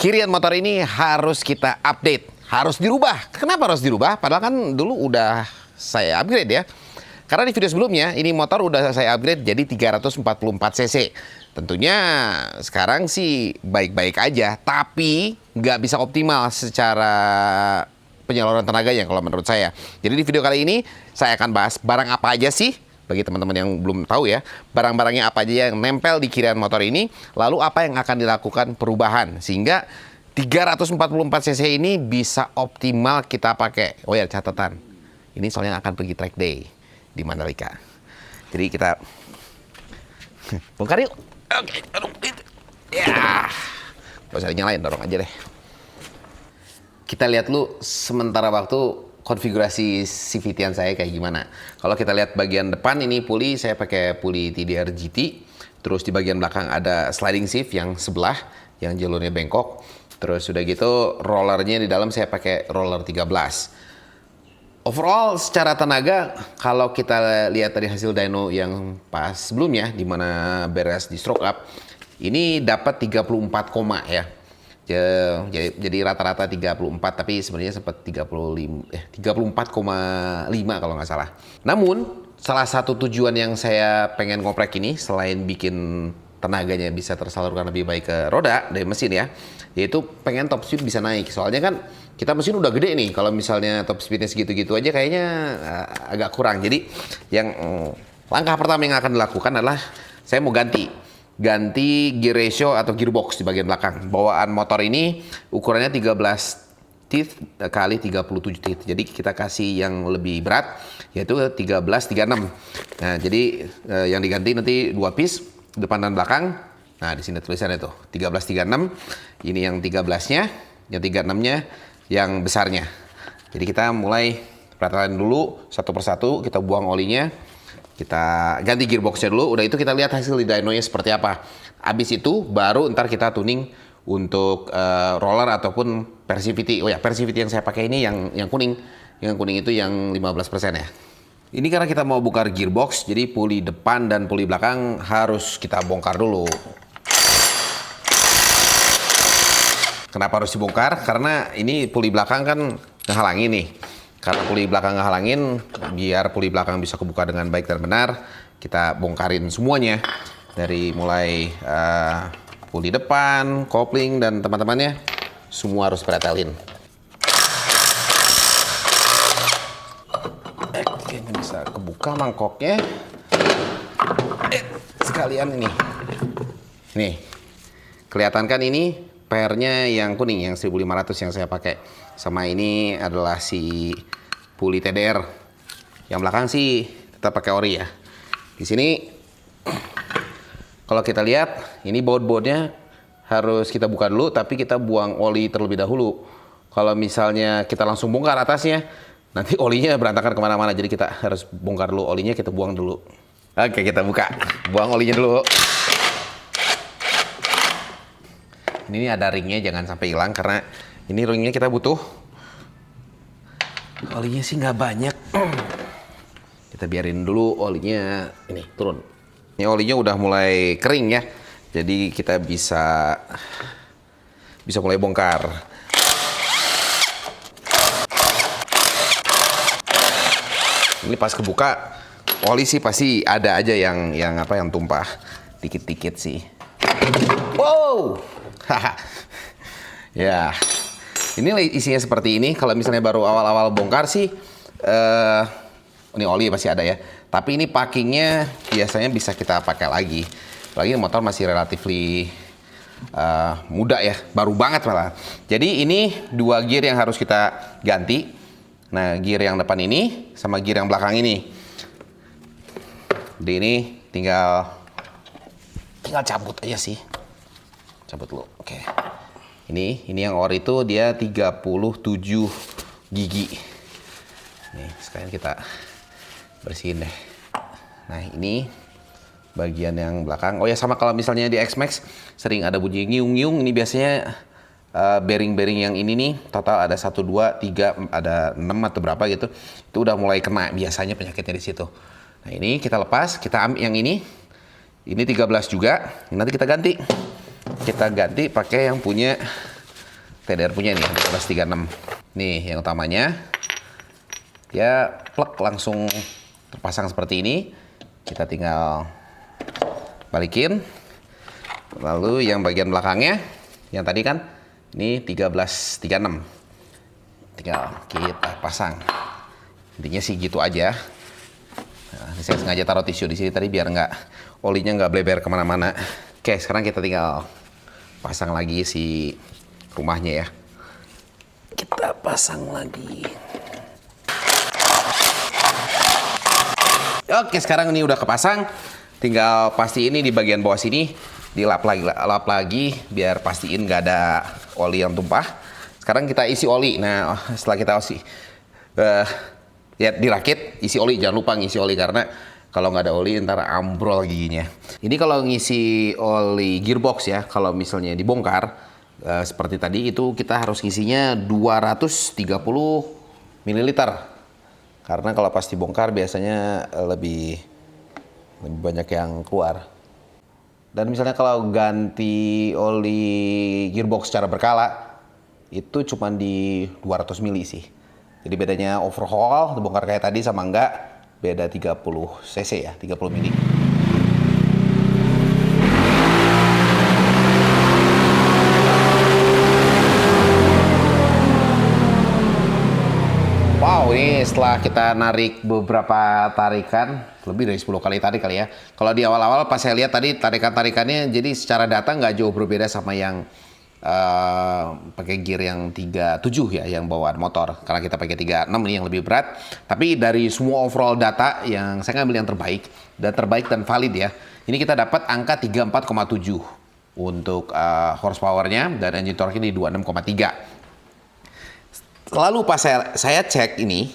Kirian motor ini harus kita update, harus dirubah. Kenapa harus dirubah? Padahal kan dulu udah saya upgrade ya. Karena di video sebelumnya, ini motor udah saya upgrade jadi 344 cc. Tentunya sekarang sih baik-baik aja, tapi nggak bisa optimal secara penyaluran tenaganya kalau menurut saya. Jadi di video kali ini, saya akan bahas barang apa aja sih, bagi teman-teman yang belum tahu ya, barang-barangnya apa aja yang nempel di kirian motor ini, lalu apa yang akan dilakukan perubahan, sehingga 344 cc ini bisa optimal kita pakai. Oh ya, catatan, ini soalnya akan pergi track day di Mandalika. Jadi kita bongkar yuk. Oke, aduh, ya, gak usah nyalain, dorong aja deh. Kita lihat dulu sementara waktu konfigurasi CVT-an saya kayak gimana. Kalau kita lihat bagian depan ini puli, saya pakai puli TDR GT. Terus di bagian belakang ada sliding shift yang sebelah, yang jalurnya bengkok. Terus sudah gitu rollernya di dalam saya pakai roller 13. Overall secara tenaga, kalau kita lihat dari hasil dyno yang pas sebelumnya, di mana beres di stroke up, ini dapat 34, ya. Jadi rata-rata 34, tapi sebenarnya sempat 34,5 kalau nggak salah. Namun, salah satu tujuan yang saya pengen ngoprek ini, selain bikin tenaganya bisa tersalurkan lebih baik ke roda dari mesin ya, yaitu pengen top speed bisa naik. Soalnya kan kita mesin udah gede nih, kalau misalnya top speednya segitu-gitu aja kayaknya agak kurang. Jadi yang langkah pertama yang akan dilakukan adalah saya mau ganti gear ratio atau gearbox di bagian belakang. Bawaan motor ini ukurannya 13 teeth kali 37 teeth. Jadi kita kasih yang lebih berat, yaitu 1336. Nah, jadi yang diganti nanti 2 piece, depan dan belakang. Nah, di sini tulisannya tuh 1336. Ini yang 13-nya, yang 36-nya, yang besarnya. Jadi kita mulai peraturan dulu satu persatu, kita buang olinya. Kita ganti gearboxnya dulu, udah itu kita lihat hasil di dynonya seperti apa. Abis itu baru ntar kita tuning untuk roller ataupun Persivity. Oh ya, Persivity yang saya pakai ini yang kuning. Yang kuning itu yang 15% ya. Ini karena kita mau bongkar gearbox, jadi puli depan dan puli belakang harus kita bongkar dulu. Kenapa harus dibongkar? Karena ini puli belakang kan ngehalangi nih. Karena puli belakang ngehalangin, biar puli belakang bisa kebuka dengan baik dan benar, kita bongkarin semuanya. Dari mulai puli depan, kopling, dan teman-temannya, semua harus pretelin. Kayaknya bisa kebuka mangkoknya. Sekalian ini. Nih, kelihatan kan ini pairnya yang kuning, yang 1500 yang saya pakai. Sama ini adalah si puli TDR. Yang belakang sih tetap pakai ori ya. Di sini kalau kita lihat ini baut-bautnya harus kita buka dulu, tapi kita buang oli terlebih dahulu. Kalau misalnya kita langsung bongkar atasnya, nanti olinya berantakan kemana-mana. Jadi kita harus bongkar dulu olinya, kita buang dulu. Oke, kita buka, buang olinya dulu. Ini ada ringnya, jangan sampai hilang karena ini ringnya kita butuh. Olinya sih nggak banyak. Kita biarin dulu olinya ini turun. Ini olinya udah mulai kering ya. Jadi kita bisa mulai bongkar. Ini pas kebuka, oli sih pasti ada aja yang tumpah dikit-dikit sih. Wow. Ya. Ini isinya seperti ini. Kalau misalnya baru awal-awal bongkar sih, ini oli pasti ada ya. Tapi ini packingnya biasanya bisa kita pakai lagi. Apalagi motor masih relatif muda ya, baru banget malah. Jadi ini 2 gear yang harus kita ganti. Nah, gear yang depan ini sama gear yang belakang ini. Jadi ini tinggal cabut aja sih. Cabut dulu. Oke. Ini yang ori itu dia 37 gigi. Nih, sekarang kita bersihin deh. Nah, ini bagian yang belakang. Oh ya, sama kalau misalnya di X-Max sering ada bunyi ngiung-ngiung. Ini biasanya bearing-bearing yang ini nih, total ada 1, 2, 3, ada 6 atau berapa gitu. Itu udah mulai kena biasanya penyakitnya di situ. Nah, ini kita lepas, kita ambil yang ini. Ini 13 juga. Nanti kita ganti. Kita ganti pakai yang punya TDR punya ini 1236. Nih yang utamanya. Dia plek langsung terpasang seperti ini. Kita tinggal balikin. Lalu yang bagian belakangnya, yang tadi kan ini 1336. Tinggal kita pasang. Intinya sih gitu aja. Nah, ini saya sengaja taruh tisu di sini tadi biar olinya nggak bleber kemana-mana. Oke, sekarang kita tinggal pasang lagi si rumahnya ya. Kita pasang lagi. Oke, sekarang ini udah kepasang. Tinggal pasti ini di bagian bawah sini dilap lagi biar pastiin nggak ada oli yang tumpah. Sekarang kita isi oli. Nah, setelah kita isi ya dirakit, isi oli. Jangan lupa ngisi oli karena kalau nggak ada oli ntar ambrol giginya. Ini kalau ngisi oli gearbox ya, kalau misalnya dibongkar seperti tadi itu kita harus ngisinya 230 ml. Karena kalau pas dibongkar biasanya lebih banyak yang keluar. Dan misalnya kalau ganti oli gearbox secara berkala itu cuma di 200 ml sih. Jadi bedanya overhaul dibongkar kayak tadi sama enggak beda 30 cc ya, 30 mili. Wow, ini setelah kita narik beberapa tarikan, lebih dari 10 kali tarik kali ya. Kalau di awal-awal pas saya lihat tadi tarikan-tarikannya, jadi secara data nggak jauh berbeda sama yang pakai gear yang 37 ya, yang bawaan motor. Karena kita pakai 36 ini yang lebih berat. Tapi dari semua overall data yang saya ngambil yang terbaik dan valid ya. Ini kita dapat angka 34,7 untuk horsepower-nya dan engine torque di 26,3. Lalu pas saya cek ini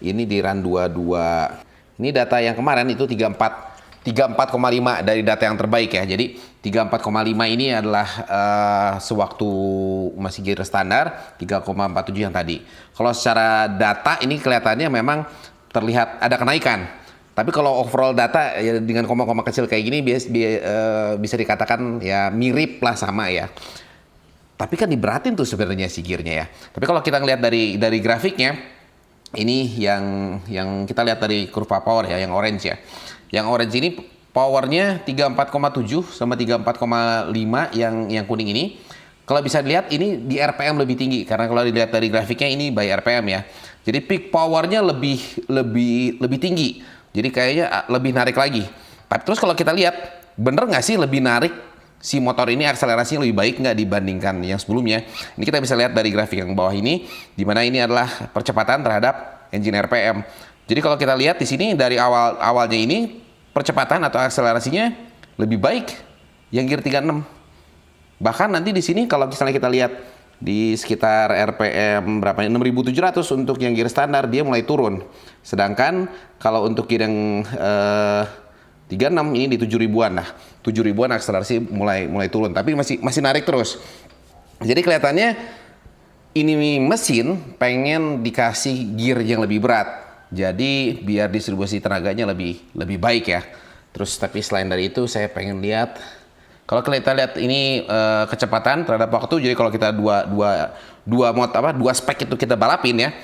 di run 22. Ini data yang kemarin itu 34,5 dari data yang terbaik ya. Jadi 34,5 ini adalah sewaktu masih gear standar, 3,47 yang tadi. Kalau secara data ini kelihatannya memang terlihat ada kenaikan. Tapi kalau overall data ya dengan koma-koma kecil kayak gini bisa dikatakan ya mirip lah sama ya. Tapi kan diberatin tuh sebenarnya si gearnya ya. Tapi kalau kita ngelihat dari grafiknya, ini yang kita lihat dari kurva power ya, yang orange ya. Yang orange ini powernya 34,7 sama 34,5 yang kuning ini. Kalau bisa dilihat ini di RPM lebih tinggi karena kalau dilihat dari grafiknya ini by RPM ya. Jadi peak powernya lebih tinggi. Jadi kayaknya lebih narik lagi. Tapi terus kalau kita lihat bener nggak sih lebih narik si motor ini, akselerasinya lebih baik nggak dibandingkan yang sebelumnya? Ini kita bisa lihat dari grafik yang bawah ini, di mana ini adalah percepatan terhadap engine RPM. Jadi kalau kita lihat di sini dari awalnya ini percepatan atau akselerasinya lebih baik yang gear 36. Bahkan nanti di sini kalau misalnya kita lihat di sekitar RPM berapa 6.700 untuk yang gear standar dia mulai turun. Sedangkan kalau untuk gear yang 36 ini di 7.000-an lah. 7.000-an akselerasi mulai turun, tapi masih narik terus. Jadi kelihatannya ini mesin pengen dikasih gear yang lebih berat. Jadi biar distribusi tenaganya lebih baik ya. Terus tapi selain dari itu saya pengen lihat kalau kita lihat ini kecepatan terhadap waktu. Jadi kalau kita dua spek itu kita balapin ya.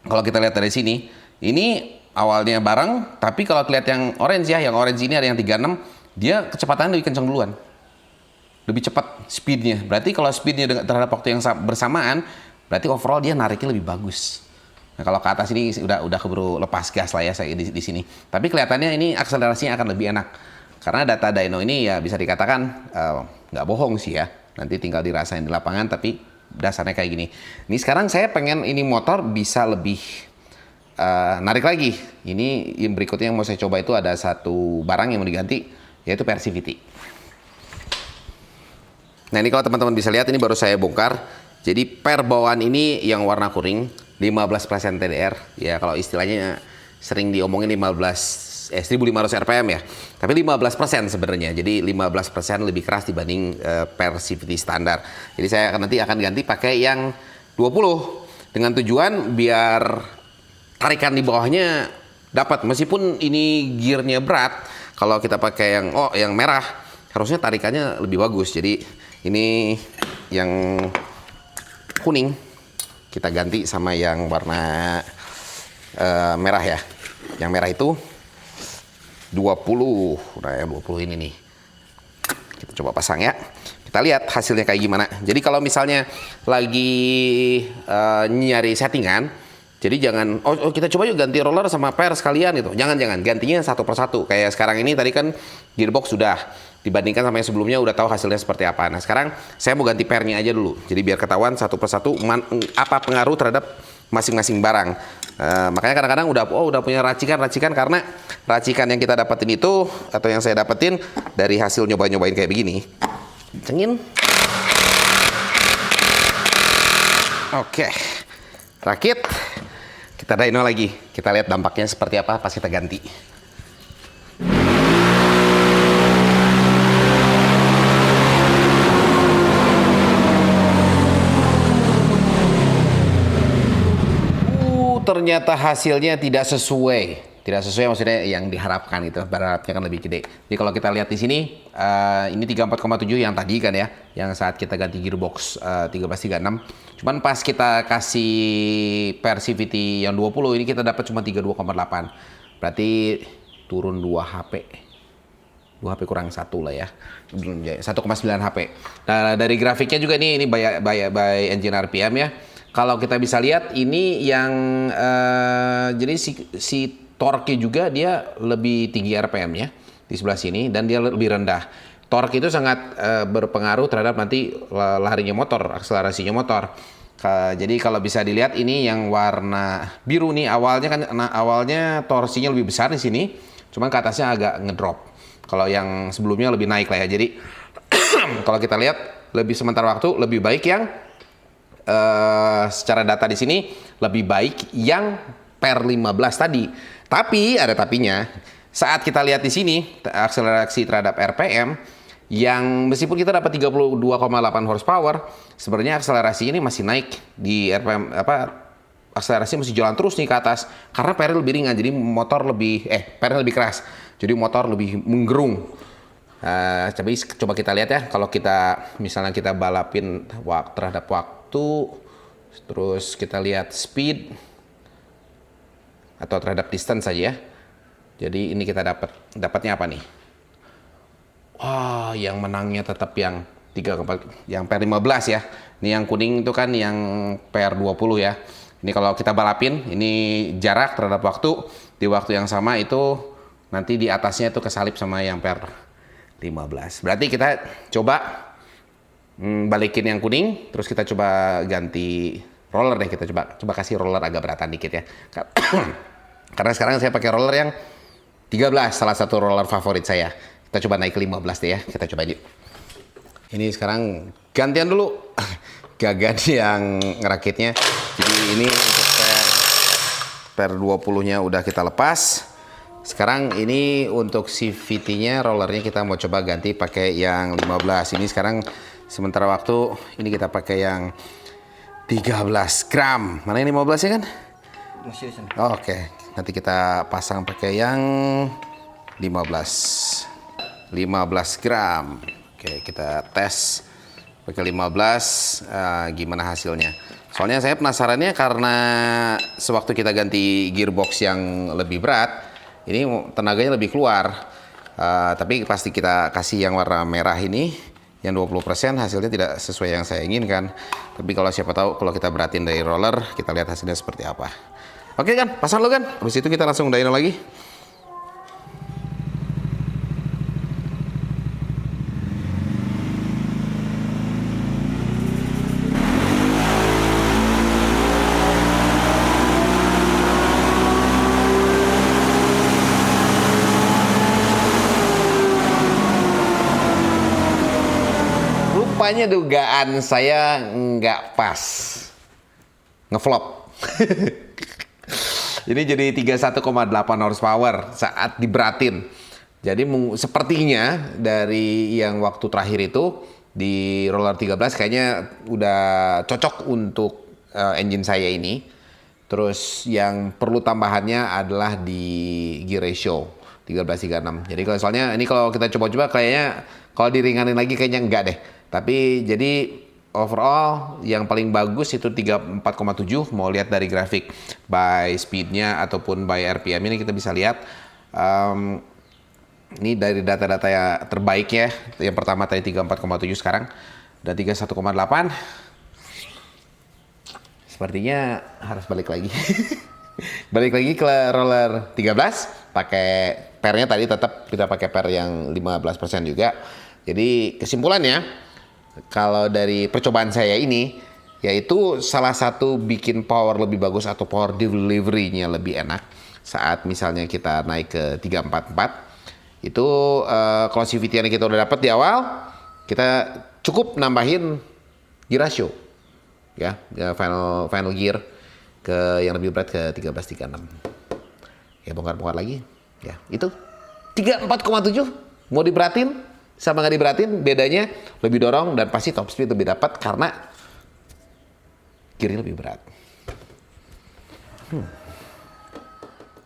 Kalau kita lihat dari sini, ini awalnya bareng, tapi kalau lihat yang orange ya, yang orange ini ada yang 36, dia kecepatannya lebih kencang duluan. Lebih cepat speednya. Berarti kalau speednya terhadap waktu yang bersamaan, berarti overall dia nariknya lebih bagus. Nah kalau ke atas ini udah keburu lepas gas lah ya saya di sini. Tapi kelihatannya ini akselerasinya akan lebih enak. Karena data dyno ini ya bisa dikatakan nggak bohong sih ya. Nanti tinggal dirasain di lapangan, tapi dasarnya kayak gini. Ini sekarang saya pengen ini motor bisa lebih narik lagi. Ini yang berikutnya yang mau saya coba itu ada satu barang yang mau diganti, yaitu Persivity. Nah ini kalau teman-teman bisa lihat ini baru saya bongkar. Jadi per bawaan ini yang warna kuning 15% TDR. Ya kalau istilahnya sering diomongin 1500 RPM ya. Tapi 15% sebenarnya. Jadi 15% lebih keras dibanding Persivity standar. Jadi saya nanti akan ganti pakai yang 20 dengan tujuan biar tarikan di bawahnya dapat. Meskipun ini gearnya berat, kalau kita pakai yang merah harusnya tarikannya lebih bagus. Jadi ini yang kuning kita ganti sama yang warna merah ya. Yang merah itu 20. Nah, yang 20 ini nih. Kita coba pasang ya. Kita lihat hasilnya kayak gimana. Jadi kalau misalnya lagi nyari settingan, jadi jangan, kita coba yuk ganti roller sama per sekalian gitu. Jangan, gantinya satu persatu. Kayak sekarang ini tadi kan gearbox sudah dibandingkan sama yang sebelumnya udah tahu hasilnya seperti apa. Nah sekarang saya mau ganti pernya aja dulu. Jadi biar ketahuan satu persatu apa pengaruh terhadap masing-masing barang. Makanya kadang-kadang udah punya racikan karena racikan yang kita dapetin itu atau yang saya dapetin dari hasil nyobain kayak begini. Kencengin. Oke. Rakit. Kita dyno lagi. Kita lihat dampaknya seperti apa pas kita ganti. Ternyata hasilnya tidak sesuai. Tidak sesuai maksudnya yang diharapkan itu. Berharapnya kan lebih gede. Jadi kalau kita lihat di sini, ini 34,7 yang tadi kan ya. Yang saat kita ganti gearbox 1336. Cuman pas kita kasih per CVT yang 20, ini kita dapat cuma 32,8. Berarti turun 2 HP. 2 HP kurang 1 lah ya. 1,9 HP. Nah, dari grafiknya juga ini by Engine RPM ya. Kalau kita bisa lihat ini yang jadi si torque juga dia lebih tinggi RPM ya di sebelah sini dan dia lebih rendah. Torque itu sangat berpengaruh terhadap nanti larinya motor, akselerasinya motor. Jadi kalau bisa dilihat ini yang warna biru nih awalnya torsinya lebih besar di sini, cuman ke atasnya agak ngedrop. Kalau yang sebelumnya lebih naik lah ya. Jadi kalau kita lihat lebih sementara waktu lebih baik yang secara data di sini lebih baik yang per 15 tadi. Tapi ada tapinya. Saat kita lihat di sini akselerasi terhadap RPM yang meskipun kita dapat 32,8 horsepower, sebenarnya akselerasi ini masih naik di RPM akselerasi masih jalan terus nih ke atas karena PR lebih ringan. Jadi motor PR lebih keras. Jadi motor lebih menggerung. Coba kita lihat ya kalau misalnya kita balapin terhadap waktu, terus kita lihat speed atau terhadap distance saja ya. Jadi ini kita dapatnya apa nih? Wah, yang menangnya tetap yang yang per 15 ya. Ini yang kuning itu kan yang per 20 ya. Ini kalau kita balapin, ini jarak terhadap waktu, di waktu yang sama itu nanti di atasnya itu kesalip sama yang per 15. Berarti kita coba balikin yang kuning, terus kita coba ganti roller deh. Kita coba kasih roller agak beratan dikit ya. Karena sekarang saya pakai roller yang 13, salah satu roller favorit saya. Kita coba naik ke 15 deh ya. Kita coba yuk. Ini sekarang gantian dulu. Gagan yang ngerakitnya. Jadi ini untuk per 20-nya udah kita lepas. Sekarang ini untuk CVT-nya, rollernya kita mau coba ganti pakai yang 15. Ini sekarang sementara waktu ini kita pakai yang 13 gram. Mana ini 15 ya kan? Masih di sana. Oke. Nanti kita pasang pakai yang 15 gram. Oke, kita tes pakai 15 gimana hasilnya. Soalnya saya penasarannya karena sewaktu kita ganti gearbox yang lebih berat, ini tenaganya lebih keluar. Tapi pasti kita kasih yang warna merah ini yang 20%, hasilnya tidak sesuai yang saya inginkan. Tapi kalau siapa tahu kalau kita beratin dari roller, kita lihat hasilnya seperti apa. Oke kan, pasang lo kan. Habis itu kita langsung dyno lagi. Rupanya dugaan saya nggak pas, ngeflop. Ini jadi 31,8 horsepower saat diberatin. Jadi sepertinya dari yang waktu terakhir itu di roller 13 kayaknya udah cocok untuk engine saya ini. Terus yang perlu tambahannya adalah di gear ratio 13:36. Jadi kalau soalnya ini kalau kita coba-coba kayaknya kalau diringanin lagi kayaknya enggak deh. Tapi jadi overall yang paling bagus itu 34,7. Mau lihat dari grafik by speednya ataupun by RPM ini kita bisa lihat. Ini dari data-data yang terbaik ya. Yang pertama tadi 34,7, sekarang udah 31,8. Sepertinya harus balik lagi. Balik lagi ke roller 13. Pakai pairnya tadi tetap kita pakai pair yang 15% juga. Jadi kesimpulannya, kalau dari percobaan saya ini, yaitu salah satu bikin power lebih bagus atau power delivery-nya lebih enak saat misalnya kita naik ke 344. Itu closivity yang kita udah dapat di awal, kita cukup nambahin gear ratio. Ya, final gear ke yang lebih berat ke 1336. Ya, bongkar-bongkar lagi. Ya, itu 34,7 mau diberatin sama nggak diberatin, bedanya lebih dorong dan pasti top speed lebih dapat karena gearnya lebih berat.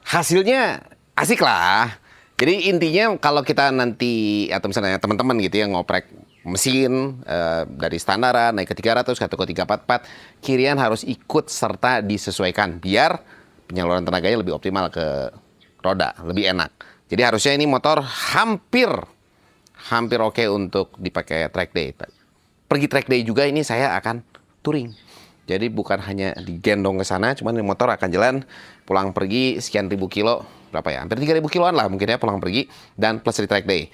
Hasilnya asik lah. Jadi intinya kalau kita nanti atau misalnya teman-teman gitu yang ngoprek mesin dari standaran naik ke 300 atau ke 344, kirian harus ikut serta disesuaikan biar penyaluran tenaganya lebih optimal ke roda, lebih enak. Jadi harusnya ini motor hampir oke untuk dipakai track day. Pergi track day juga ini saya akan touring. Jadi bukan hanya digendong ke sana, cuman ini motor akan jalan pulang pergi sekian ribu kilo, berapa ya? Hampir 3.000 kiloan lah mungkin ya pulang pergi dan plus di track day.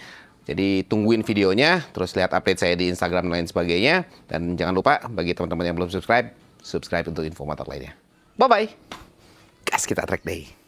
Jadi tungguin videonya, terus lihat update saya di Instagram dan lain sebagainya. Dan jangan lupa bagi teman-teman yang belum subscribe untuk info motor lainnya. Bye-bye. Gas kita track day.